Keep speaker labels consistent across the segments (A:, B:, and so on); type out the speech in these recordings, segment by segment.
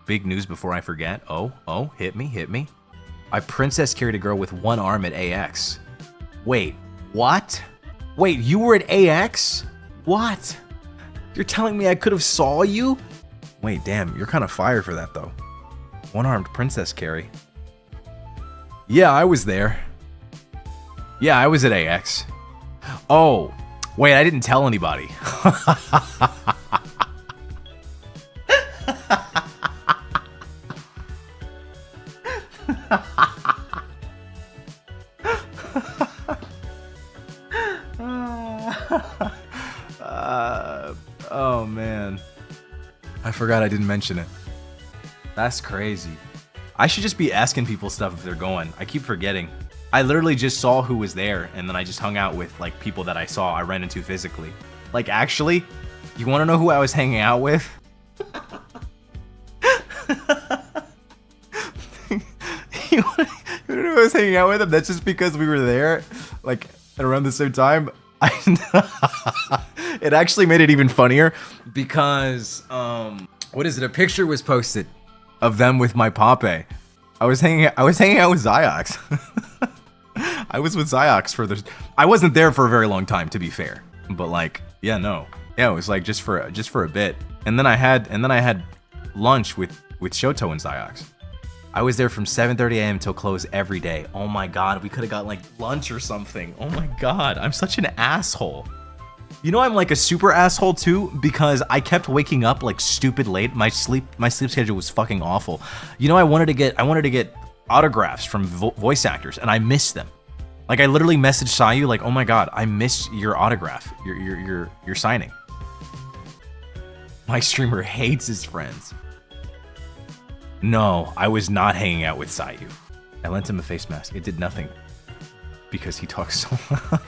A: big news before I forget. Oh, hit me. I princess carried a girl with one arm at AX. Wait, what? Wait, you were at AX? What? You're telling me I could have saw you? Wait, damn, you're kind of fired for that though. One-armed princess carry. Yeah, I was there. Yeah, I was at AX. Oh, wait, I didn't tell anybody. Oh man, I forgot I didn't mention it. That's crazy. I should just be asking people stuff if they're going. I keep forgetting. I literally just saw who was there, and then I just hung out with like people that I ran into physically. Like, actually, you want to know who I was hanging out with? You want to know who I was hanging out with him? That's just because we were there, like, at around the same time. It actually made it even funnier because, what is it? A picture was posted of them with my Pape. I was hanging out with Ziox. I was with Ziox I wasn't there for a very long time, to be fair. But like, yeah, no. Yeah, it was like just for a bit. And then I had lunch with Shoto and Ziox. I was there from 7:30 a.m. till close every day. Oh my god, we could have got like lunch or something. Oh my god, I'm such an asshole. You know, I'm like a super asshole too because I kept waking up like stupid late. My sleep schedule was fucking awful. You know, I wanted to get autographs from voice actors and I missed them. Like, I literally messaged Sayu like, "Oh my god, I miss your autograph. Your signing." My streamer hates his friends. No, I was not hanging out with Sayu. I lent him a face mask. It did nothing because he talks so loud.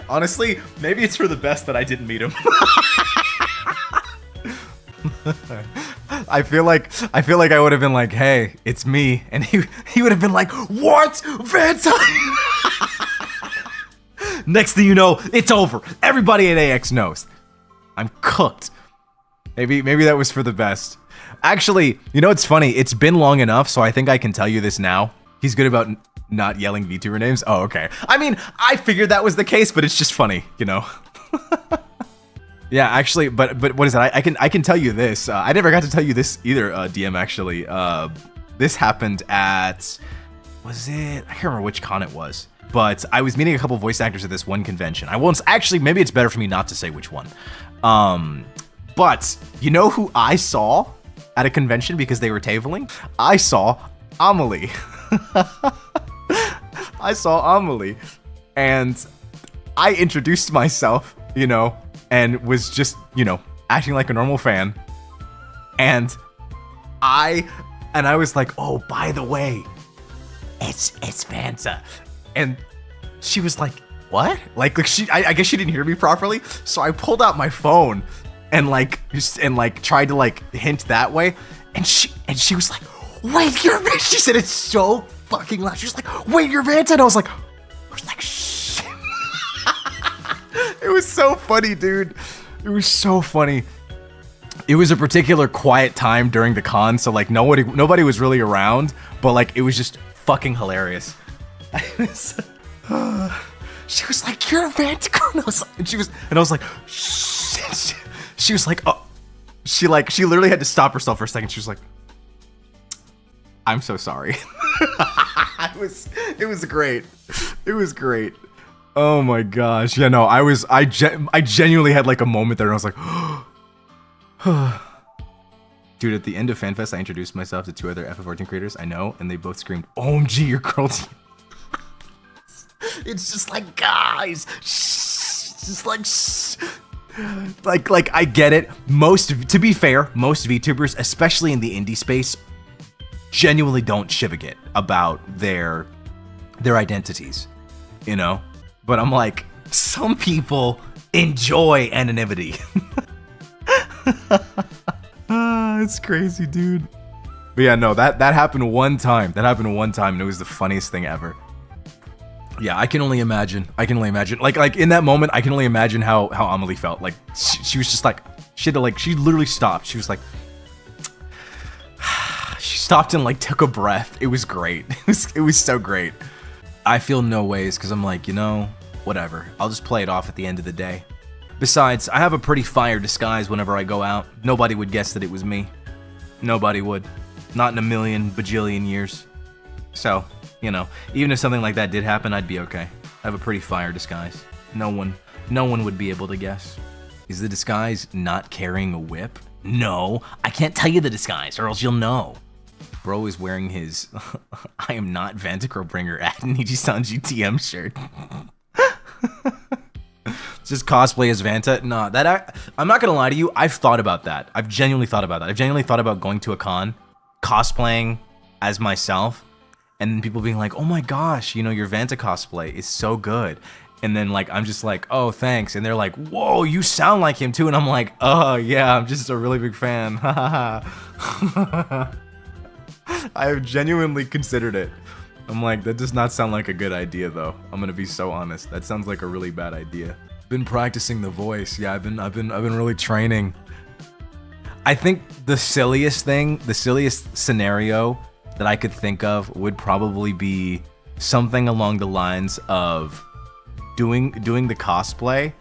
A: Honestly, maybe it's for the best that I didn't meet him. I feel like I would have been like, "Hey, it's me," and he would have been like, "What, Vanta?" Next thing you know, it's over. Everybody at AX knows. I'm cooked. Maybe that was for the best. Actually, you know, it's funny. It's been long enough, so I think I can tell you this now. He's good about not yelling VTuber names. Oh, okay. I mean, I figured that was the case, but it's just funny, you know. Yeah, actually, but what is it? I can tell you this. I never got to tell you this either, DM. Actually, this happened at, was it? I can't remember which con it was, but I was meeting a couple voice actors at this one convention. I won't actually. Maybe it's better for me not to say which one. But you know who I saw at a convention because they were tabling? I saw AmaLee. I saw AmaLee, and I introduced myself, you know, and was just, you know, acting like a normal fan. And I was like, "Oh, by the way, it's Vanta." And she was like, "What?" Like I guess she didn't hear me properly. So I pulled out my phone and tried to like hint that way. And she was like, "Wait, you're Vanta." She said it so fucking loud. She was like, "Wait, you're Vanta." And I was like, shit. It was so funny, dude. It was so funny. It was a particular quiet time during the con, so like nobody was really around, but like it was just fucking hilarious. She was like, "You're a Vanta girl." And I was like, shit. She was like, "Oh," she literally had to stop herself for a second. She was like, "I'm so sorry." It was great. It was great. Oh my gosh. Yeah, no, I genuinely had like a moment there and I was like, dude, at the end of FanFest, I introduced myself to 2 other FF14 creators I know, and they both screamed, "OMG, you're girl team." It's just like, guys, just like I get it. To be fair, most VTubers, especially in the indie space, genuinely don't shiv a git about their identities, you know? But I'm like, some people enjoy anonymity. It's crazy, dude. But yeah, no, that happened one time. And it was the funniest thing ever. Yeah, I can only imagine. Like in that moment, I can only imagine how AmaLee felt. Like she was just like, she literally stopped. She was like, stopped and like took a breath. It was great. It was so great. I feel no ways because I'm like, you know, whatever. I'll just play it off at the end of the day. Besides, I have a pretty fire disguise whenever I go out. Nobody would guess that it was me. Nobody would. Not in a million bajillion years. So, you know, even if something like that did happen, I'd be okay. I have a pretty fire disguise. No one would be able to guess. Is the disguise not carrying a whip? No, I can't tell you the disguise or else you'll know. Bro is wearing his I am not Vanta bringer at Niji-san GTM shirt. Just cosplay as Vanta? Nah, I'm not gonna lie to you, I've thought about that. I've genuinely thought about that. I've genuinely thought about going to a con, cosplaying as myself, and then people being like, oh my gosh, you know, your Vanta cosplay is so good. And then like, I'm just like, oh, thanks. And they're like, whoa, you sound like him too. And I'm like, oh yeah, I'm just a really big fan. I have genuinely considered it. I'm like, that does not sound like a good idea though. I'm gonna be so honest. That sounds like a really bad idea. Been practicing the voice. Yeah, I've been really training. I think the silliest scenario that I could think of would probably be something along the lines of doing the cosplay.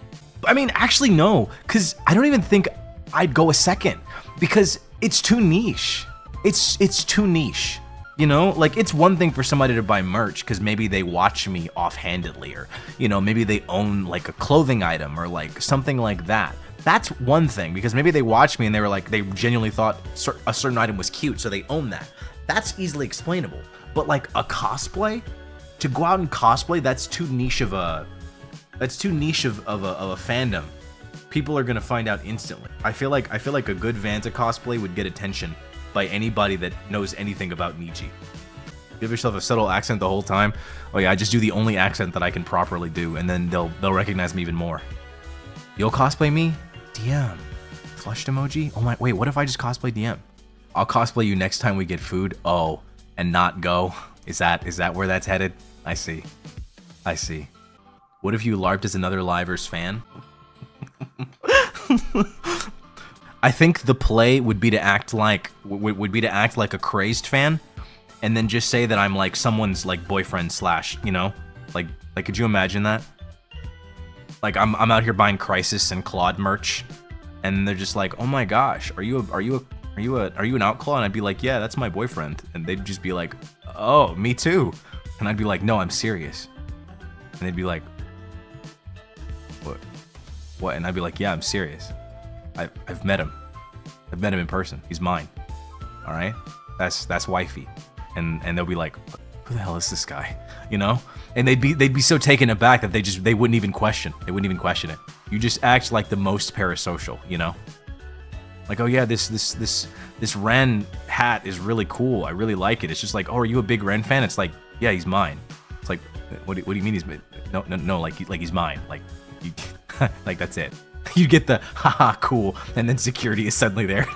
A: I mean, actually no, because I don't even think I'd go a second because it's too niche. It's too niche. You know, like it's one thing for somebody to buy merch because maybe they watch me offhandedly, or, you know, maybe they own like a clothing item or like something like that. That's one thing because maybe they watched me and they were like, they genuinely thought a certain item was cute, so they own that. That's easily explainable. But like a cosplay, to go out and cosplay, that's too niche of a fandom. People are gonna find out instantly. I feel like a good Vanta cosplay would get attention by anybody that knows anything about Niji. Give yourself a subtle accent the whole time. Oh yeah, I just do the only accent that I can properly do, and then they'll recognize me even more. You'll cosplay me? DM. Flushed emoji? Oh my, wait, what if I just cosplay DM? I'll cosplay you next time we get food. Oh, and not go. Is that where that's headed? I see. I see. What if you LARPed as another Livers fan? I think the play would be to act like a crazed fan, and then just say that I'm like someone's like boyfriend slash, you know, like could you imagine that? Like I'm out here buying Crisis and Claude merch, and they're just like, oh my gosh, are you an outlaw? And I'd be like, yeah, that's my boyfriend, and they'd just be like, oh, me too, and I'd be like, no, I'm serious, and they'd be like, what? And I'd be like, yeah, I'm serious. I've met him. I've met him in person. He's mine. All right? That's wifey. And they'll be like, who the hell is this guy? You know? And they'd be so taken aback that they wouldn't even question. They wouldn't even question it. You just act like the most parasocial, you know? Like, oh yeah, this Ren hat is really cool. I really like it. It's just like, oh, are you a big Ren fan? It's like, yeah, he's mine. It's like, what do you mean he's no, like he's mine. Like you, like that's it. You get the haha cool, and then security is suddenly there.